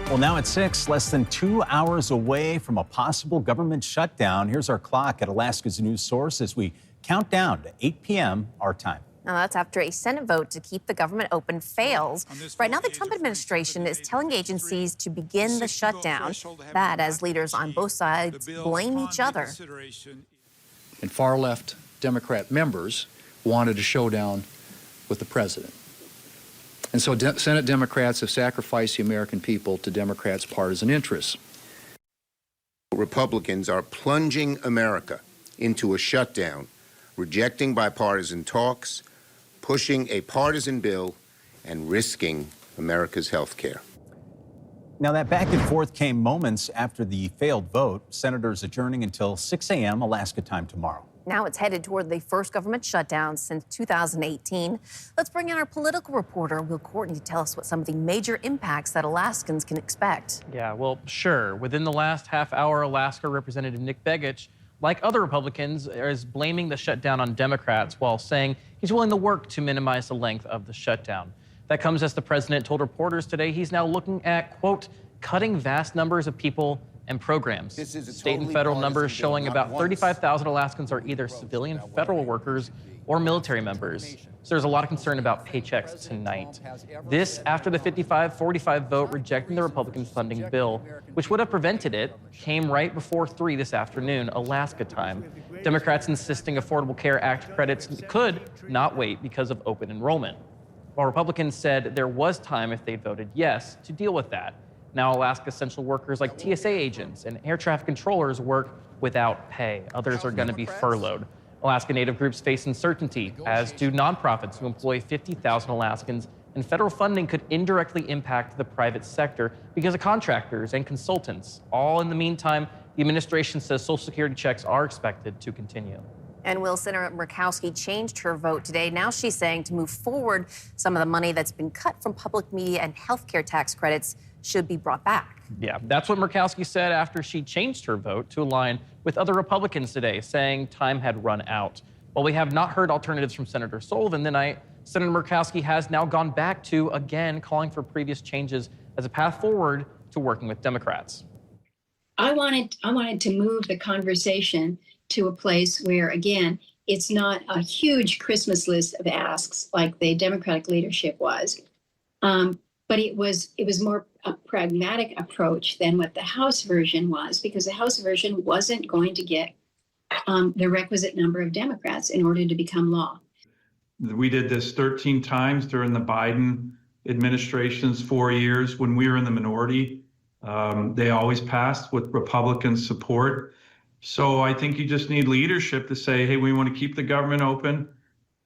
Well, now at 6, less than 2 hours away from a possible government shutdown. Here's our clock at Alaska's news source as we count down to 8 p.m. our time. Now, that's after a Senate vote to keep the government open fails. Right now, the Trump administration is telling agencies to begin the shutdown. That as leaders on both sides blame each other. And far-left Democrat members wanted a showdown with the president. And so Senate Democrats have sacrificed the American people to Democrats' partisan interests. Republicans are plunging America into a shutdown, rejecting bipartisan talks, pushing a partisan bill, and risking America's health care. Now, that back and forth came moments after the failed vote. Senators adjourning until 6 a.m. Alaska time tomorrow. Now it's headed toward the first government shutdown since 2018. Let's bring in our political reporter, Will Courtney, to tell us what some of the major impacts that Alaskans can expect. Yeah, well, sure. Within the last half hour, Alaska Representative Nick Begich, like other Republicans, is blaming the shutdown on Democrats while saying he's willing to work to minimize the length of the shutdown. That comes as the president told reporters today he's now looking at, quote, cutting vast numbers of people and programs. State and federal numbers showing about 35,000 Alaskans are either civilian federal workers or military members. So there's a lot of concern about paychecks tonight. This after the 55-45 vote rejecting the Republican funding bill, which would have prevented it, came right before 3 this afternoon, Alaska time. Democrats insisting Affordable Care Act credits could not wait because of open enrollment, while Republicans said there was time if they voted yes to deal with that. Now, Alaska essential workers like TSA agents and air traffic controllers work without pay. Others are going to be furloughed. Alaska Native groups face uncertainty, as do nonprofits who employ 50,000 Alaskans, and federal funding could indirectly impact the private sector because of contractors and consultants. All in the meantime, the administration says Social Security checks are expected to continue. And Will, Senator Murkowski changed her vote today. Now she's saying to move forward, some of the money that's been cut from public media and healthcare tax credits should be brought back. Yeah, that's what Murkowski said after she changed her vote to align with other Republicans today, saying time had run out. While we have not heard alternatives from Senator Sullivan tonight, Senator Murkowski has now gone back to, again, calling for previous changes as a path forward to working with Democrats. I wanted to move the conversation to a place where, again, it's not a huge Christmas list of asks like the Democratic leadership was, but it was more a pragmatic approach than what the House version was, because the House version wasn't going to get the requisite number of Democrats in order to become law. We did this 13 times during the Biden administration's 4 years when we were in the minority. They always passed with Republican support. So I think you just need leadership to say, hey, we want to keep the government open,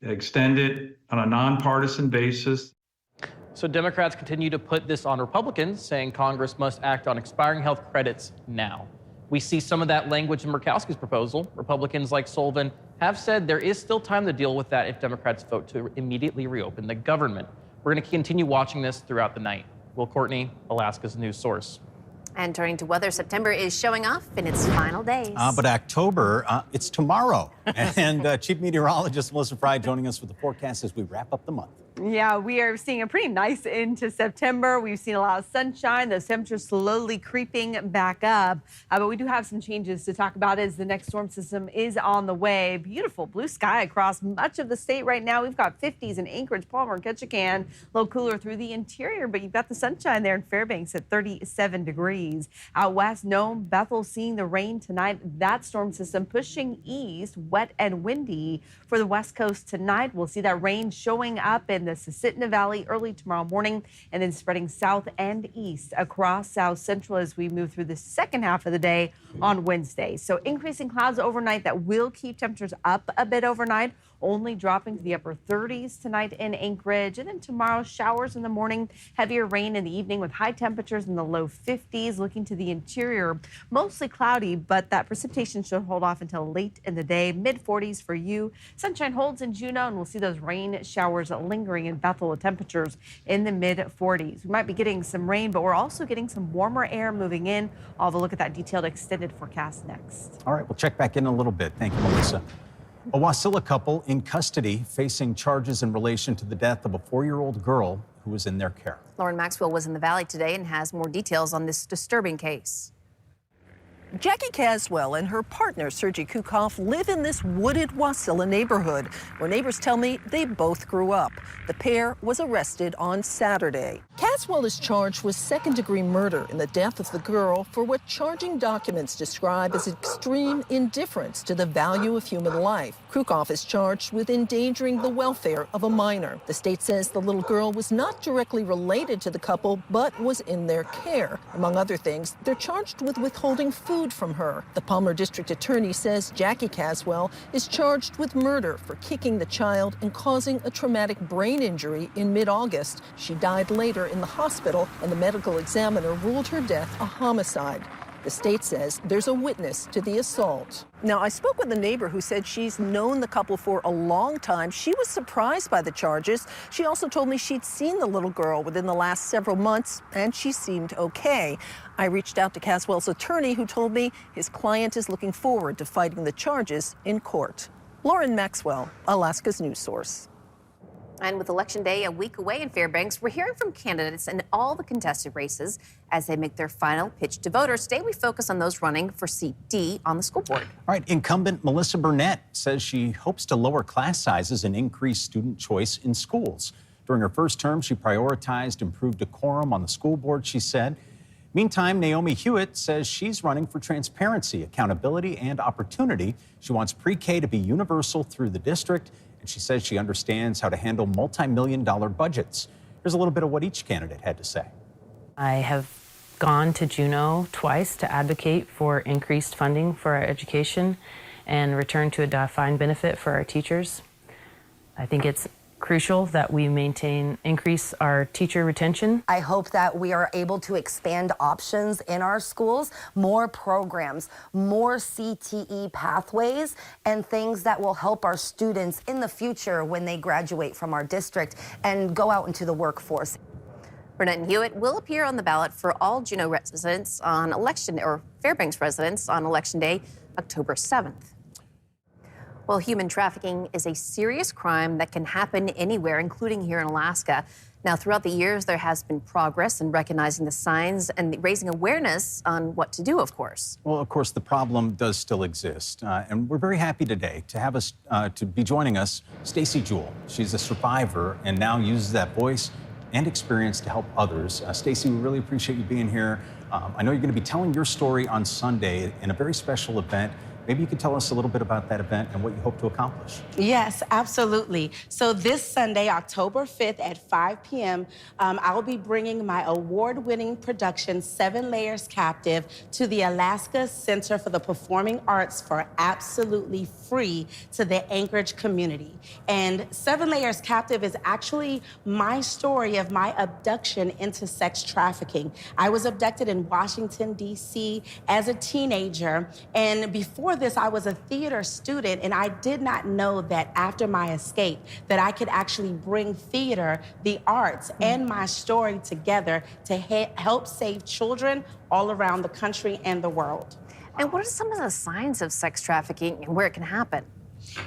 extend it on a nonpartisan basis. So Democrats continue to put this on Republicans, saying Congress must act on expiring health credits now. We see some of that language in Murkowski's proposal. Republicans like Sullivan have said there is still time to deal with that if Democrats vote to immediately reopen the government. We're going to continue watching this throughout the night. Will Courtney, Alaska's news source. And turning to weather, September is showing off in its final days. But October, it's tomorrow. And Chief Meteorologist Melissa Fry joining us with the forecast as we wrap up the month. Yeah, we are seeing a pretty nice end to September. We've seen a lot of sunshine, those temperatures slowly creeping back up. But we do have some changes to talk about as the next storm system is on the way. Beautiful blue sky across much of the state right now. We've got 50s in Anchorage, Palmer, and Ketchikan. A little cooler through the interior, but you've got the sunshine there in Fairbanks at 37 degrees. Out west, Nome, Bethel seeing the rain tonight. That storm system pushing east, wet and windy for the west coast tonight. We'll see that rain showing up in the Susitna Valley early tomorrow morning and then spreading south and east across south central as we move through the second half of the day on Wednesday. So increasing clouds overnight that will keep temperatures up a bit overnight, only dropping to the upper 30s tonight in Anchorage. And then tomorrow, showers in the morning, heavier rain in the evening with high temperatures in the low 50s. Looking to the interior, mostly cloudy, but that precipitation should hold off until late in the day. Mid 40s for you. Sunshine holds in Juneau, and we'll see those rain showers lingering in Bethel with temperatures in the mid 40s. We might be getting some rain, but we're also getting some warmer air moving in. I'll have a look at that detailed extended forecast next. All right, we'll check back in a little bit. Thank you, Melissa. A Wasilla couple in custody facing charges in relation to the death of a 4-year-old girl who was in their care. Lauren Maxwell was in the Valley today and has more details on this disturbing case. Jackie Caswell and her partner, Sergei Kukoff, live in this wooded Wasilla neighborhood where neighbors tell me they both grew up. The pair was arrested on Saturday. Caswell is charged with second-degree murder in the death of the girl for what charging documents describe as extreme indifference to the value of human life. Kukoff is charged with endangering the welfare of a minor. The state says the little girl was not directly related to the couple, but was in their care. Among other things, they're charged with withholding food from her. The Palmer District Attorney says Jackie Caswell is charged with murder for kicking the child and causing a traumatic brain injury in mid-August. She died later in the hospital, and the medical examiner ruled her death a homicide. The state says there's a witness to the assault. Now, I spoke with a neighbor who said she's known the couple for a long time. She was surprised by the charges. She also told me she'd seen the little girl within the last several months, and she seemed okay. I reached out to Caswell's attorney, who told me his client is looking forward to fighting the charges in court. Lauren Maxwell, Alaska's news source. And with Election Day a week away in Fairbanks, we're hearing from candidates in all the contested races as they make their final pitch to voters. Today, we focus on those running for seat D on the school board. All right, incumbent Melissa Burnett says she hopes to lower class sizes and increase student choice in schools. During her first term, she prioritized improved decorum on the school board, she said. Meantime, Naomi Hewitt says she's running for transparency, accountability, and opportunity. She wants pre-K to be universal through the district, and she says she understands how to handle multi-million-dollar budgets. Here's a little bit of what each candidate had to say. I have gone to Juneau twice to advocate for increased funding for our education and return to a defined benefit for our teachers. I think it's crucial that we increase our teacher retention. I hope that we are able to expand options in our schools, more programs, more CTE pathways, and things that will help our students in the future when they graduate from our district and go out into the workforce. Burnett and Hewitt will appear on the ballot for all Juneau residents on Fairbanks residents on Election Day, October 7th. Well, human trafficking is a serious crime that can happen anywhere, including here in Alaska. Now, throughout the years, there has been progress in recognizing the signs and raising awareness on what to do, of course. Well, of course, the problem does still exist. And we're very happy today to have us, to be joining us, Stacy Jewell. She's a survivor and now uses that voice and experience to help others. Stacy, we really appreciate you being here. I know you're going to be telling your story on Sunday in a very special event. Maybe you could tell us a little bit about that event and what you hope to accomplish. Yes, absolutely. So this Sunday, October 5th at 5 p.m., I'll be bringing my award-winning production, 7 Layers Captive, to the Alaska Center for the Performing Arts for absolutely free to the Anchorage community. And 7 Layers Captive is actually my story of my abduction into sex trafficking. I was abducted in Washington, D.C. as a teenager, and before this, I was a theater student, and I did not know that after my escape that I could actually bring theater, the arts, and my story together to help save children all around the country and the world. And what are some of the signs of sex trafficking and where it can happen?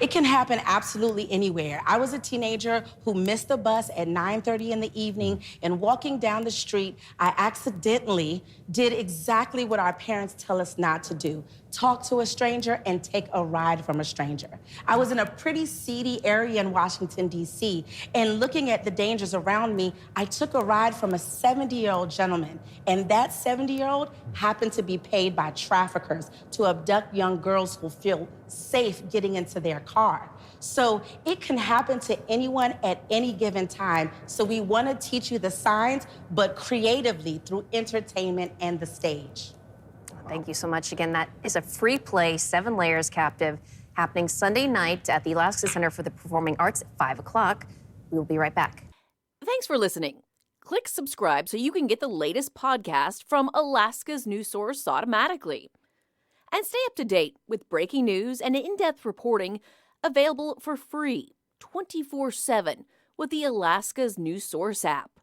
It can happen absolutely anywhere. I was a teenager who missed the bus at 9:30 in the evening, and walking down the street, I accidentally did exactly what our parents tell us not to do: talk to a stranger and take a ride from a stranger. I was in a pretty seedy area in Washington, D.C., and looking at the dangers around me, I took a ride from a 70-year-old gentleman, and that 70-year-old happened to be paid by traffickers to abduct young girls who feel safe getting into their car. So it can happen to anyone at any given time. So we want to teach you the signs, but creatively through entertainment and the stage. Thank you so much. Again, that is a free play, 7 Layers Captive, happening Sunday night at the Alaska Center for the Performing Arts at 5 o'clock. We will be right back. Thanks for listening. Click subscribe so you can get the latest podcast from Alaska's news source automatically. And stay up to date with breaking news and in-depth reporting available for free 24/7 with the Alaska's news source app.